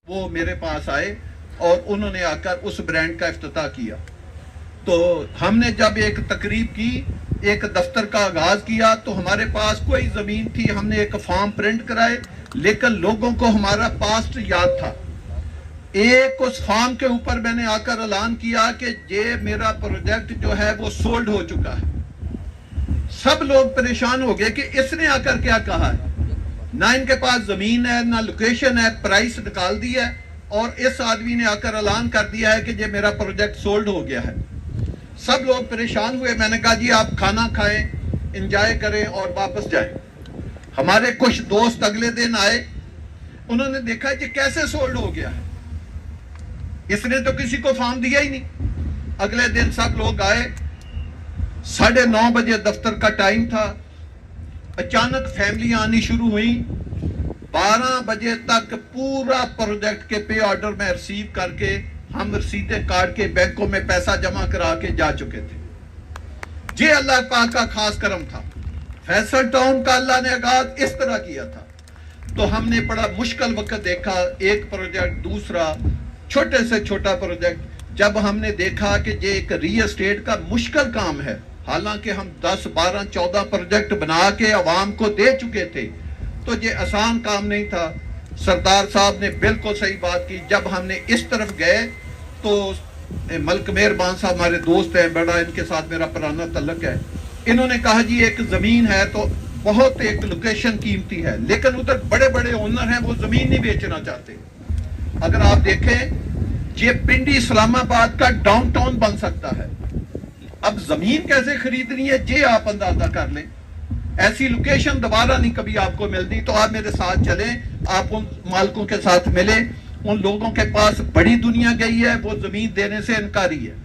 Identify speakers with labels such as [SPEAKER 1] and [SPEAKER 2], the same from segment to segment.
[SPEAKER 1] वो मेरे पास आए और उन्होंने आकर उस ब्रांड का इफ्तिताह किया। तो हमने जब एक तकरीब की, एक दफ्तर का आगाज किया, तो हमारे पास कोई जमीन थी, हमने एक फॉर्म प्रिंट कराए, लेकिन लोगों को हमारा पास्ट याद था। एक उस फॉर्म के ऊपर मैंने आकर ऐलान किया कि ये मेरा प्रोजेक्ट जो है वो सोल्ड हो चुका है। सब लोग परेशान हो गए कि इसने आकर क्या कहा है, ना इनके पास जमीन है ना लोकेशन है, प्राइस निकाल दिया है और इस आदमी ने आकर ऐलान कर दिया है कि ये मेरा प्रोजेक्ट सोल्ड हो गया है। सब लोग परेशान हुए। मैंने कहा जी आप खाना खाएं, एंजॉय करें और वापस जाएं। हमारे कुछ दोस्त अगले दिन आए, उन्होंने देखा कि कैसे सोल्ड हो गया है, इसने तो किसी को फॉर्म दिया ही नहीं। अगले दिन सब लोग आए, 9:30 बजे दफ्तर का टाइम था। अचानक फैमिली आनी शुरू हुई। 12 बजे तक पूरा प्रोजेक्ट के पे ऑर्डर में रिसीव करके हम रसीदें काट के बैंकों में पैसा जमा करा के जा चुके थे। ये अल्लाह पाक का खास करम था। फैसल टाउन का अल्लाह ने आगाज इस तरह किया था। तो हमने बड़ा मुश्किल वक्त देखा, एक प्रोजेक्ट दूसरा, छोटे से छोटा प्रोजेक्ट। जब हमने देखा कि ये एक रियल एस्टेट का मुश्किल काम है, हालांकि हम 10, 12, 14 प्रोजेक्ट बना के अवाम को दे चुके थे, तो ये आसान काम नहीं था। सरदार साहब ने बिल्कुल सही बात की। जब हमने इस तरफ गए तो मलक मेहरबान साहब हमारे दोस्त हैं, बड़ा इनके साथ मेरा पुराना तल्लक है। इन्होंने कहा जी एक जमीन है तो बहुत एक लोकेशन कीमती है, लेकिन उधर बड़े बड़े ओनर हैं, वो जमीन नहीं बेचना चाहते। अगर आप देखें, ये पिंडी इस्लामाबाद का डाउनटाउन बन सकता है। अब जमीन कैसे खरीदनी है ये आप अंदाजा कर लें। ऐसी लोकेशन दोबारा नहीं कभी आपको मिलती। तो आप मेरे साथ चलें, आप उन मालिकों के साथ मिले। उन लोगों के पास बड़ी दुनिया गई है, वो जमीन देने से इनकारी है।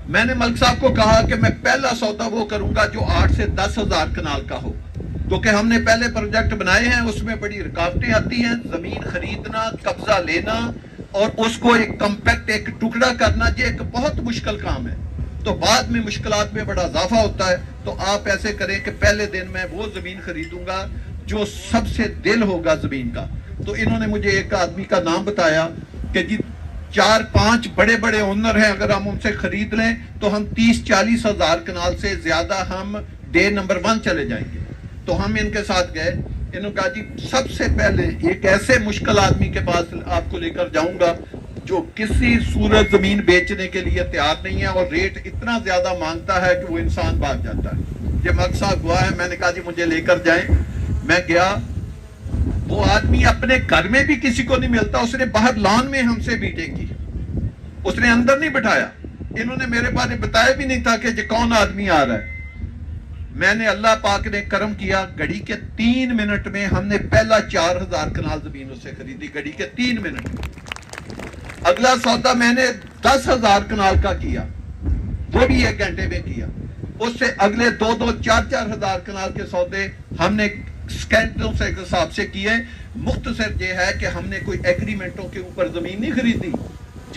[SPEAKER 1] मैंने मलिक साहब को कहा कि मैं पहला सौदा वो करूंगा जो 8 से 10 हजार कनाल का हो, क्योंकि हमने पहले प्रोजेक्ट बनाए हैं, उसमें बड़ी रुकावटें आती हैं। जमीन खरीदना, कब्जा लेना और उसको एक कम्पैक्ट एक टुकड़ा करना, ये एक बहुत मुश्किल काम है। तो बाद में मुश्किलात में बड़ा इजाफा होता है। तो आप ऐसे करें कि पहले दिन मैं वो जमीन खरीदूंगा जो सबसे दिल होगा जमीन का। तो इन्होंने मुझे एक आदमी का नाम बताया कि जी 4-5 बड़े बड़े ओनर हैं, अगर हम उनसे खरीद लें तो हम 30-40 हजार कनाल से ज्यादा हम डे नंबर 1 चले जाएंगे। तो हम इनके साथ गए। इन्होंने कहा जी सबसे पहले एक ऐसे मुश्किल आदमी के पास आपको लेकर जाऊंगा जो किसी सूरत जमीन बेचने के लिए तैयार नहीं है और रेट इतना ज्यादा मांगता है कि वो इंसान भाग जाता है। ये मकसद हुआ है। मैंने कहा जी मुझे लेकर जाएं। मैं गया, वो आदमी अपने घर में भी किसी को नहीं मिलता, उसने बाहर लॉन में हमसे मीटिंग की, उसने अंदर नहीं बिठाया। इन्होंने मेरे बारे बताया भी नहीं था कि ये कौन आदमी आ रहा है। मैंने, अल्लाह पाक ने करम किया, घड़ी के 3 मिनट में हमने पहला 4000 कनाल जमीन उससे खरीदी, घड़ी के 3 मिनट में। अगला सौदा मैंने 10,000 कनाल का किया, वो भी 1 घंटे में किया। उससे अगले 2-2, 4-4 हजार कनाल के सौदे हमने स्कैंडलों से हिसाब से किए। मुख्तसर ये है कि हमने कोई एग्रीमेंटों के ऊपर जमीन नहीं खरीदी,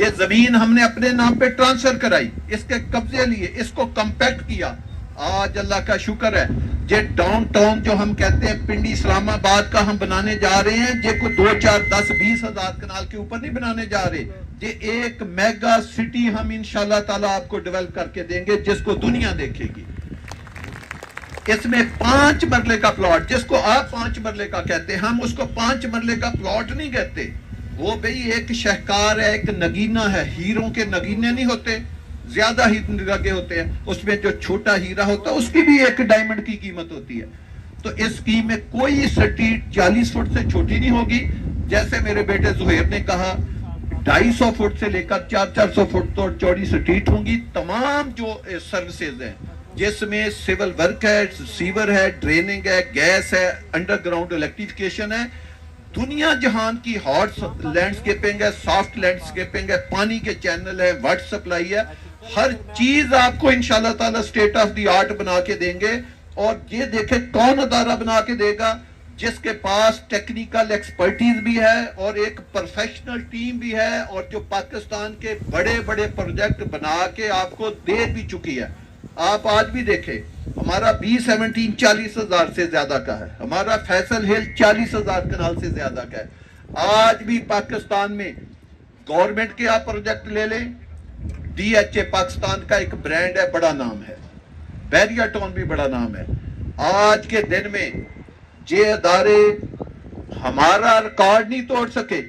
[SPEAKER 1] ये जमीन हमने अपने नाम पे ट्रांसफर कराई, इसके कब्जे लिए, इसको कम्पैक्ट किया। आज अल्लाह का शुक्र है, ये डाउनटाउन जो हम कहते हैं पिंडी इस्लामाबाद का हम बनाने जा रहे हैं, ये कोई 2, 4, 10, 20 हजार कनाल के ऊपर नहीं बनाने जा रहे। ये एक मेगा सिटी हम इंशाल्लाह ताला आपको डेवलप करके देंगे जिसको दुनिया देखेगी। इसमें 5 मरले का प्लॉट, जिसको आप 5 मरले का कहते हैं, हम उसको 5 मरले का प्लॉट नहीं कहते। वो भाई एक शहकार है, एक नगीना है। हीरों के नगीने नहीं होते, ज्यादा ही लगे होते हैं। उसमें जो छोटा हीरा होता है उसकी भी एक डायमंड की कीमत होती है। तो इस स्कीम में कोई स्ट्रीट 40 फुट से छोटी नहीं होगी। जैसे मेरे बेटे जुहैर ने कहा, 250 फुट से लेकर 400-400 फुट तो चौड़ी स्ट्रीट होंगी। तमाम जो सर्विसेज हैं, जिसमें सिविल वर्क है, सीवर है, ड्रेनिंग है, गैस है, अंडरग्राउंड इलेक्ट्रिफिकेशन है, दुनिया जहान की हॉट लैंडस्केपिंग है, सॉफ्ट लैंडस्केपिंग है, पानी के चैनल है, वाटर सप्लाई है, हर चीज आपको इंशाल्लाह ताला स्टेट ऑफ द आर्ट बना के देंगे। और ये देखे कौन अदारा बना के देगा, जिसके पास टेक्निकल एक्सपर्टीज भी है और एक प्रोफेशनल टीम भी है, और जो पाकिस्तान के बड़े बड़े प्रोजेक्ट बना के आपको दे भी चुकी है। आप आज भी देखें, हमारा B17 40 हजार से ज्यादा का है, हमारा फैसल हिल 40 हजार कनाल से ज्यादा का है। आज भी पाकिस्तान में गवर्नमेंट के आप प्रोजेक्ट ले लें, DHA पाकिस्तान का एक ब्रांड है, बड़ा नाम है, बैरियर टोन भी बड़ा नाम है। आज के दिन में ये अदारे हमारा रिकॉर्ड नहीं तोड़ सके।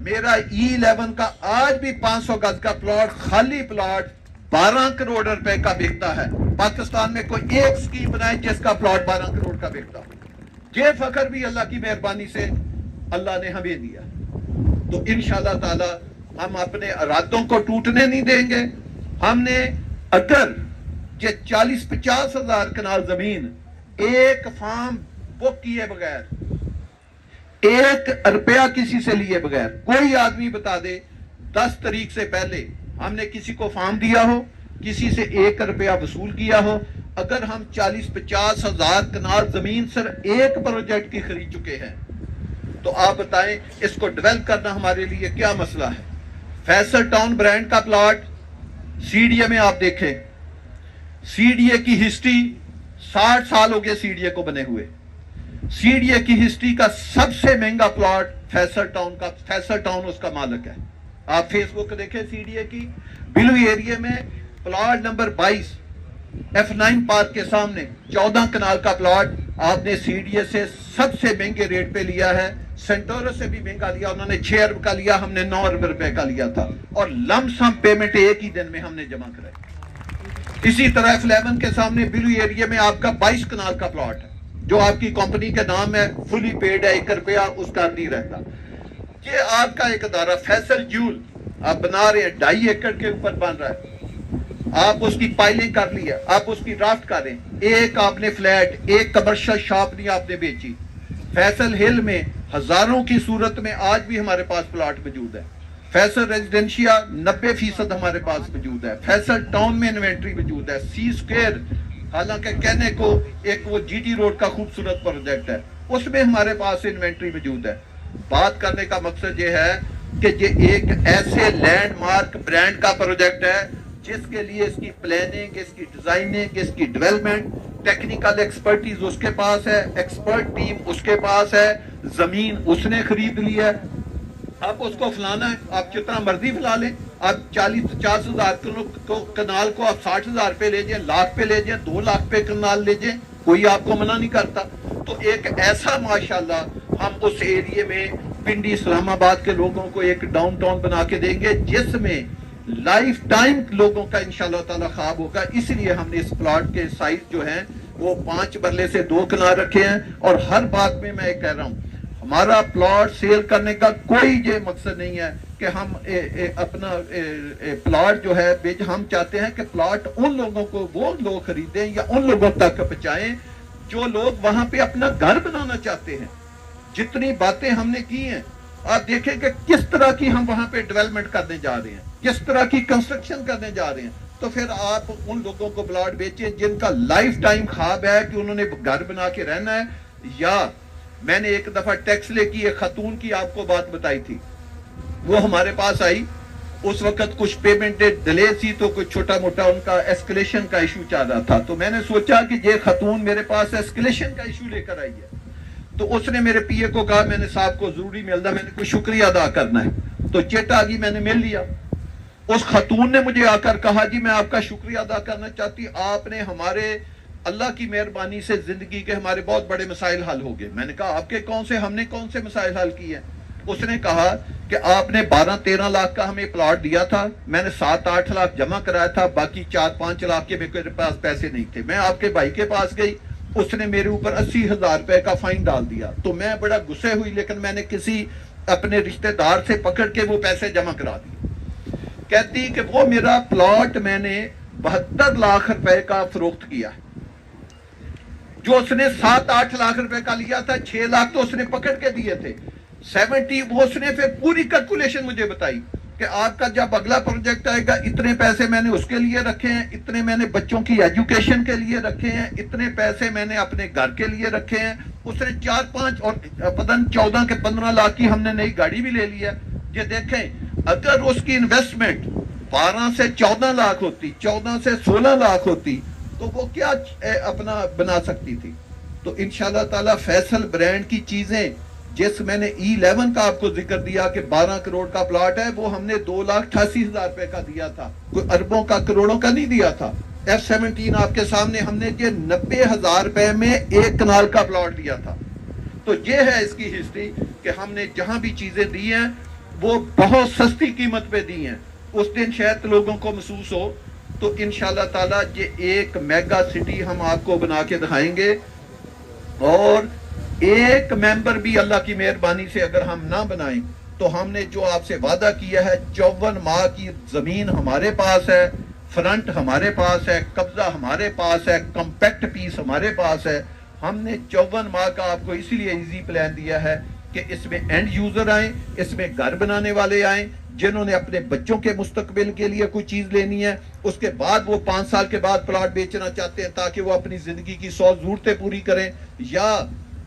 [SPEAKER 1] मेरा E11 का आज भी 500 गज का प्लॉट, खाली प्लॉट 12 करोड़ रुपए का बिकता है। पाकिस्तान में कोई एक स्कीम बनाए जिसका प्लॉट 12 करोड़ का बिकता हो। ये फखर भी अल्लाह की मेहरबानी से अल्लाह ने हमें दिया। तो इंशाअल्लाह ताला हम अपने इरादों को टूटने नहीं देंगे। हमने अगर ये 40-50 हजार कनाल जमीन एक फार्म बुक किए बगैर, 1 रुपया किसी से लिए बगैर, कोई आदमी बता दे 10 तारीख से पहले हमने किसी को फार्म दिया हो, किसी से 1 रुपया वसूल किया हो, अगर हम 40-50 हजार कनाल जमीन सिर्फ एक प्रोजेक्ट की खरीद चुके हैं, तो आप बताएं इसको डेवलप करना हमारे लिए क्या मसला है। फैसल टाउन ब्रांड का प्लॉट CDA में आप देखें, CDA की हिस्ट्री 60 साल हो गए CDA को बने हुए। CDA की हिस्ट्री का सबसे महंगा प्लॉट फैसल टाउन का, फैसल टाउन उसका मालिक है। आप फेसबुक देखें CDA की, बिलू एरिया में प्लॉट नंबर 22 F9 पार्क के सामने 14 कनाल का प्लॉट आपने CDA से सबसे महंगे रेट पे लिया है। सेंटोरस से भी महंगा लिया, उन्होंने 6 अरब का लिया, हमने 9 अरब रुपए का लिया था, और लमसम पेमेंट एक ही दिन में हमने जमा कराई। इसी तरह F11 के सामने बिलू एरिया में आपका 22 कनाल का प्लॉट है, जो आपकी कंपनी के नाम है, फुली पेड है, 1 रुपया उसका नहीं रहता। ये आपका एक अदारा फैसल जूल आप बना रहे हैं, 2.5 एकड़ के ऊपर बन रहा है, आप उसकी पाइलिंग कर ली है, आप उसकी ड्राफ्ट कर रहे हैं, एक आपने फ्लैट, एक कमर्शियल शॉप नहीं आपने बेची। फैसल हिल में हजारों की सूरत में आज भी हमारे पास प्लॉट मौजूद है। फैसल रेजिडेंशिया 90% हमारे पास मौजूद है। फैसल टाउन में इन्वेंट्री मौजूद है। C स्क्वायर, हालांकि कहने को एक वो GT रोड का खूबसूरत प्रोजेक्ट है, उसमें हमारे पास इन्वेंट्री मौजूद है। बात करने का मकसद ये है कि ये एक ऐसे लैंडमार्क ब्रांड का प्रोजेक्ट है जिसके लिए इसकी प्लानिंग, इसकी डिजाइनिंग, इसकी डेवलपमेंट, टेक्निकल एक्सपर्टीज उसके पास है, एक्सपर्ट टीम उसके पास है, जमीन उसने खरीद ली है। आप उसको फैलाना है, आप जितना मर्जी फैला लें, आप 40-50 हजार कनाल को आप 60 हजार पे ले जाए, लाख पे ले जाए, 2 लाख पे कनाल ले जाए, कोई आपको मना नहीं करता। तो एक ऐसा माशाल्लाह हम उस एरिया में पिंडी इस्लामाबाद के लोगों को एक डाउनटाउन बना के देंगे जिसमें लाइफ टाइम लोगों का इंशाल्लाह ताला ख्वाब होगा। इसलिए हमने इस प्लॉट के साइज जो है वो 5 मरले से 2 कनाल रखे हैं। और हर बात में मैं कह रहा हूँ, हमारा प्लॉट सेल करने का कोई ये मकसद नहीं है कि हम अपना प्लॉट जो है बेच, हम चाहते हैं कि प्लॉट उन लोगों को वो लोग खरीदें या उन लोगों तक पहुंचाएं जो लोग वहां पे अपना घर बनाना चाहते हैं। जितनी बातें हमने की हैं, आप देखें कि किस तरह की हम वहां पे डेवलपमेंट करने जा रहे हैं, किस तरह की कंस्ट्रक्शन करने जा रहे हैं। तो फिर आप उन लोगों को प्लॉट बेचें जिनका लाइफ टाइम ख्वाब है कि उन्होंने घर बना के रहना है। या मैंने एक दफा टैक्स ले की एक खातून की आपको बात बताई थी, वो हमारे पास आई, उस वक्त कुछ पेमेंट डिले थी, तो कुछ छोटा मोटा उनका एस्केलेशन का इशू चल रहा था। तो मैंने सोचा कि ये खातून मेरे पास एस्केलेशन का इशू लेकर आई है, तो उसने मेरे PA को कहा, मैंने साहब को जरूरी मिलता, मैंने कोई शुक्रिया अदा करना है। तो चिट आ गई, मैंने मिल लिया। उस खातून ने मुझे आकर कहा, जी मैं आपका शुक्रिया अदा करना चाहती, आपने हमारे अल्लाह की मेहरबानी से जिंदगी के हमारे बहुत बड़े मसाइल हल हो गए। मैंने कहा आपके कौन से, हमने कौन से मसाइल हल किए? उसने कहा कि आपने 12-13 लाख का हमें प्लॉट दिया था, मैंने 7-8 लाख जमा कराया था, बाकी 4-5 लाख के मेरे पास पैसे नहीं थे। मैं आपके भाई के पास गई, उसने मेरे ऊपर 80,000 रुपए का फाइन डाल दिया। तो मैं बड़ा गुस्से हुई, लेकिन मैंने किसी अपने रिश्तेदार से पकड़ के वो पैसे जमा करा दिए। कहती कि वो मेरा प्लॉट मैंने 72 लाख रुपए का फरोख्त किया, जो उसने 7-8 लाख रुपए का लिया था, 6 लाख तो उसने पकड़ के दिए थे, 70 वो उसने फिर पूरी कैलकुलेशन मुझे बताई कि आपका जब अगला प्रोजेक्ट आएगा इतने पैसे मैंने उसके लिए रखे हैं, इतने मैंने बच्चों की एजुकेशन के लिए रखे हैं, इतने पैसे मैंने अपने घर के लिए रखे हैं। उसने 4-5 और पता नहीं 14 के 15 लाख की हमने नई गाड़ी भी ले ली है। ये देखें, अगर उसकी इन्वेस्टमेंट 12 से 14 लाख होती, 14 से 16 लाख होती, तो वो क्या अपना बना सकती थी। तो इंशाल्लाह ताला फैसल ब्रांड की चीजें जिस मैंने E11 का आपको जिक्र दिया कि 12 करोड़ का प्लॉट है, वो हमने 2,88,000 रुपए का दिया था, कोई अरबों का करोड़ों का नहीं दिया था। F17 आपके सामने हमने ये 90,000 रुपए में 1 कनाल का प्लॉट दिया था। तो ये है इसकी हिस्ट्री कि हमने जहां भी चीजें दी हैं वो बहुत सस्ती कीमत पे दी हैं। उस दिन शायद लोगों को महसूस हो, तो इंशाल्लाह ताला ये एक मेगा सिटी हम आपको बना के दिखाएंगे। और एक मेंबर भी अल्लाह की मेहरबानी से अगर हम ना बनाएं तो हमने जो आपसे वादा किया है, 54 माह की जमीन हमारे पास है, फ्रंट हमारे पास है, कब्जा हमारे पास है, कॉम्पैक्ट पीस हमारे पास है। हमने 54 माह का आपको इसीलिए इजी प्लान दिया है कि इसमें एंड यूजर आए, इसमें घर बनाने वाले आए जिन्होंने अपने बच्चों के मुस्तकबिल के लिए कोई चीज लेनी है, उसके बाद वो 5 साल के बाद प्लॉट बेचना चाहते हैं ताकि वो अपनी जिंदगी की 100 जरूरतें पूरी करें, या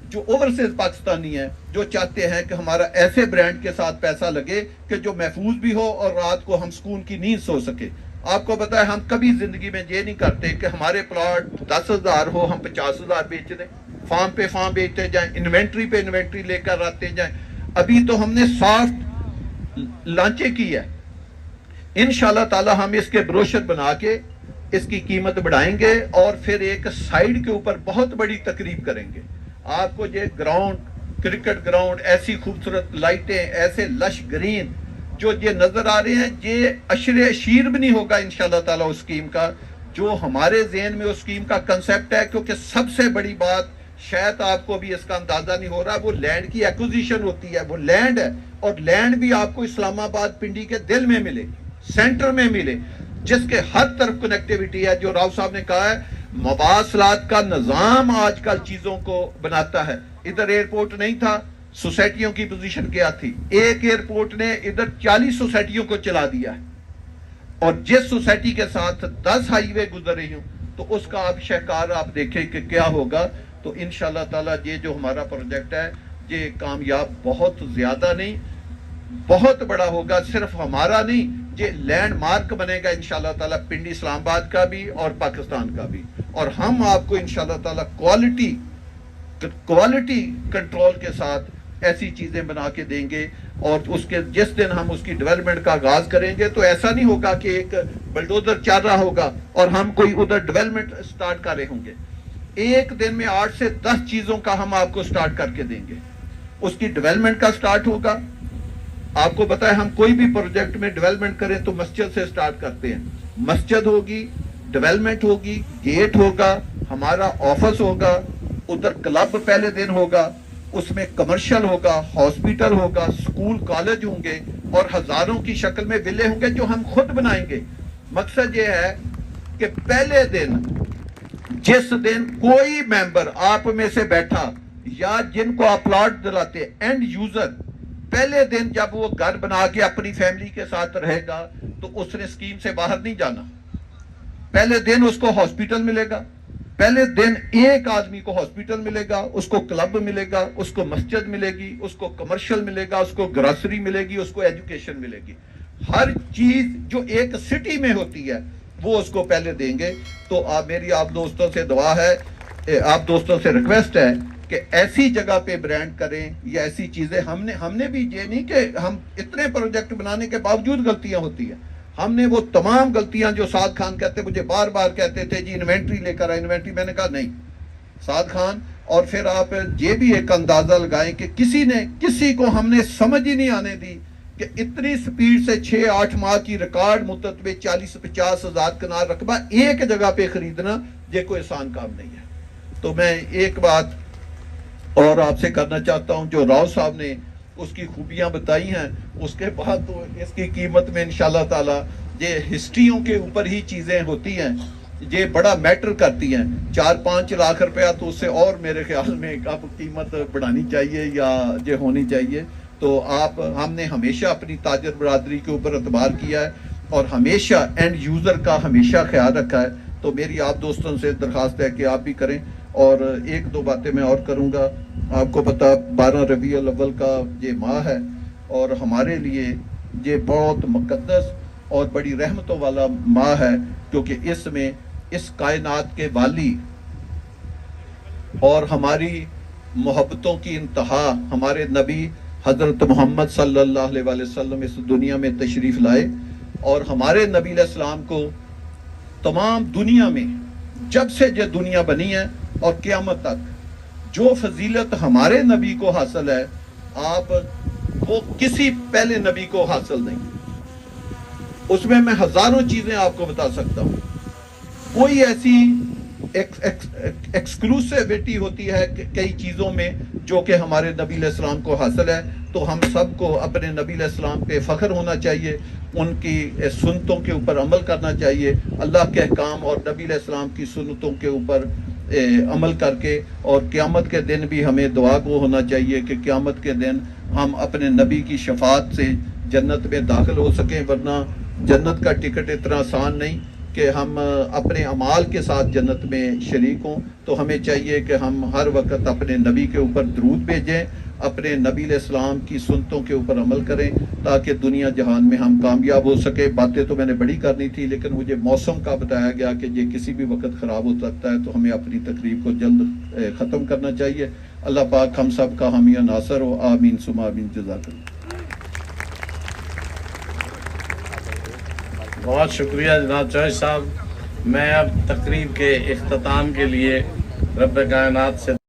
[SPEAKER 1] जो ओवरसीज पाकिस्तानी है जो चाहते हैं कि हमारा ऐसे ब्रांड के साथ पैसा लगे कि जो महफूज भी हो और रात को हम सुकून की नींद सो सके। आपको पता है हम कभी जिंदगी में ये नहीं करते कि हमारे प्लॉट 10,000 हो हम 50,000 बेच दें, फार्म पे फार्म बेचते जाएं, इन्वेंट्री पे इन्वेंट्री लेकर आते जाएं। अभी तो हमने सॉफ्ट लॉन्चे की है, इंशाल्लाह ताला हम इसके ब्रोशर बना के इसकी कीमत बढ़ाएंगे और फिर एक साइड के ऊपर बहुत बड़ी तकरीब करेंगे। आपको ये ग्राउंड, क्रिकेट ग्राउंड, ऐसी खूबसूरत लाइटें, ऐसे लश ग्रीन जो ये नजर आ रहे हैं, ये अशरे अशीर भी नहीं होगा इंशाल्लाह ताला उस स्कीम का, जो हमारे ज़हन में उस स्कीम का कंसेप्ट है। क्योंकि सबसे बड़ी बात शायद आपको भी इसका अंदाजा नहीं हो रहा, वो लैंड की एक्विजिशन होती है, वो लैंड है, और लैंड भी आपको इस्लामाबाद पिंडी के दिल में मिले, सेंटर में मिले, जिसके हर तरफ कनेक्टिविटी है। जो राव साहब ने कहा है मवासलात का निजाम आजकल चीजों को बनाता है। इधर एयरपोर्ट नहीं था, सोसाइटियों की पोजीशन क्या थी, एक एयरपोर्ट ने इधर 40 सोसाइटियों को चला दिया है, और जिस सोसाइटी के साथ 10 हाईवे गुजर रही हूं तो उसका आप शहकार आप देखें कि क्या होगा। तो इंशाल्लाह ताला ये जो हमारा प्रोजेक्ट है ये कामयाब बहुत ज्यादा नहीं, बहुत बड़ा होगा। सिर्फ हमारा नहीं, ये लैंडमार्क बनेगा इंशाल्लाह ताला पिंडी इस्लामाबाद का भी और पाकिस्तान का भी। और हम आपको इंशाल्लाह ताला क्वालिटी कंट्रोल के साथ ऐसी चीजें बना के देंगे। और उसके जिस दिन हम उसकी डेवलपमेंट का आगाज करेंगे तो ऐसा नहीं होगा कि एक बलडोजर चल रहा होगा और हम कोई उधर डेवलपमेंट स्टार्ट कर रहे होंगे। एक दिन में 8 से 10 चीजों का हम आपको स्टार्ट करके देंगे। उसकी डेवलपमेंट का स्टार्ट होगा। आपको पता है हम कोई भी प्रोजेक्ट में डेवलपमेंट करें तो मस्जिद से स्टार्ट करते हैं। मस्जिद होगी, डेवलपमेंट होगी, गेट होगा, हमारा ऑफिस होगा, उधर क्लब पहले दिन होगा, उसमें कमर्शियल होगा, हॉस्पिटल होगा, स्कूल कॉलेज होंगे और हजारों की शक्ल में विले होंगे जो हम खुद बनाएंगे। मकसद ये है कि पहले दिन, जिस दिन कोई मेंबर आप में से बैठा या जिनको आप प्लॉट दिलाते एंड यूजर, पहले दिन जब वो घर बना के अपनी फैमिली के साथ रहेगा तो उसने स्कीम से बाहर नहीं जाना। पहले दिन उसको हॉस्पिटल मिलेगा, पहले दिन एक आदमी को हॉस्पिटल मिलेगा, उसको क्लब मिलेगा, उसको मस्जिद मिलेगी, उसको कमर्शियल मिलेगा, उसको ग्रोसरी मिलेगी, उसको एजुकेशन मिलेगी। हर चीज जो एक सिटी में होती है वो उसको पहले देंगे। तो मेरी आप दोस्तों से दुआ है, आप दोस्तों से रिक्वेस्ट है कि ऐसी जगह पे ब्रांड करें या ऐसी चीजें। हमने भी ये नहीं कि हम इतने प्रोजेक्ट बनाने के बावजूद गलतियां होती हैं, हमने वो तमाम गलतियां जो साद खान कहते, मुझे बार बार कहते थे जी इन्वेंट्री लेकर आए इन्वेंट्री, मैंने कहा नहीं साद खान। और फिर आप ये भी एक अंदाजा लगाएं कि किसी को हमने समझ ही नहीं आने दी कि इतनी स्पीड से 6-8 माह की रिकॉर्ड मुद्दत में 40-50 हजार कनाल रकबा एक जगह पे खरीदना ये कोई आसान काम नहीं है। तो मैं एक बात और आपसे करना चाहता हूं, जो राव साहब ने उसकी खूबियां बताई हैं, उसके बाद तो इसकी कीमत में इंशाल्लाह ताला ये हिस्ट्रियों के ऊपर ही चीजें होती हैं, ये बड़ा मैटर करती हैं। 4-5 लाख रुपया तो उससे और मेरे ख्याल में अब कीमत बढ़ानी चाहिए या ये होनी चाहिए। तो हमने हमेशा अपनी ताजर बरादरी के ऊपर एतबार किया है और हमेशा एंड यूजर का हमेशा ख्याल रखा है। तो मेरी आप दोस्तों से दरखास्त है कि आप भी करें। और 1-2 बातें मैं और करूंगा। आपको पता 12 रबीउल अव्वल का ये माह है और हमारे लिए ये बहुत मुकद्दस और बड़ी रहमतों वाला माह है, क्योंकि इसमें इस कायनात के वाली और हमारी मोहब्बतों की इंतहा हमारे नबी हजरत मोहम्मद सल्लल्लाहु अलैहि वसल्लम इस दुनिया में तशरीफ लाए और हमारे नबी अलैहिस्सलाम को तमाम दुनिया में जब से ये दुनिया बनी है और क़यामत तक जो फजीलत हमारे नबी को हासिल है आप वो किसी पहले नबी को हासिल नहीं। उसमें मैं हजारों चीजें आपको बता सकता हूं। कोई ऐसी एक्सक्लूसिविटी होती है कई चीजों में जो कि हमारे नबी अलैहिस्सलाम को हासिल है, तो हम सबको अपने नबी अलैहिस्सलाम पे फख्र होना चाहिए, उनकी सुन्नतों के ऊपर अमल करना चाहिए, अल्लाह के अहकाम और नबी अलैहिस्सलाम की सुन्नतों के ऊपर अमल करके, और क़यामत के दिन भी हमें दुआ गो होना चाहिए कि क़यामत के दिन हम अपने नबी की शफात से जन्नत में दाखिल हो सकें, वरना जन्नत का टिकट इतना आसान नहीं कि हम अपने अमाल के साथ जन्नत में शरीक हों। तो हमें चाहिए कि हम हर वक्त अपने नबी के ऊपर दरूद भेजें, अपने नबी अलैहिस्सलाम की सुन्नतों के ऊपर अमल करें ताकि दुनिया जहान में हम कामयाब हो सके। बातें तो मैंने बड़ी करनी थी, लेकिन मुझे मौसम का बताया गया कि ये किसी भी वक्त ख़राब हो सकता है, तो हमें अपनी तकरीब को जल्द ख़त्म करना चाहिए। अल्लाह पाक हम सब का हामी नासर हो। आमीन सुमा आमीन। जज़ाकल्लाह।
[SPEAKER 2] बहुत शुक्रिया जनाब चौधरी साहब। मैं अब तकरीब के इख्तिताम के लिए रब्बे कायनात से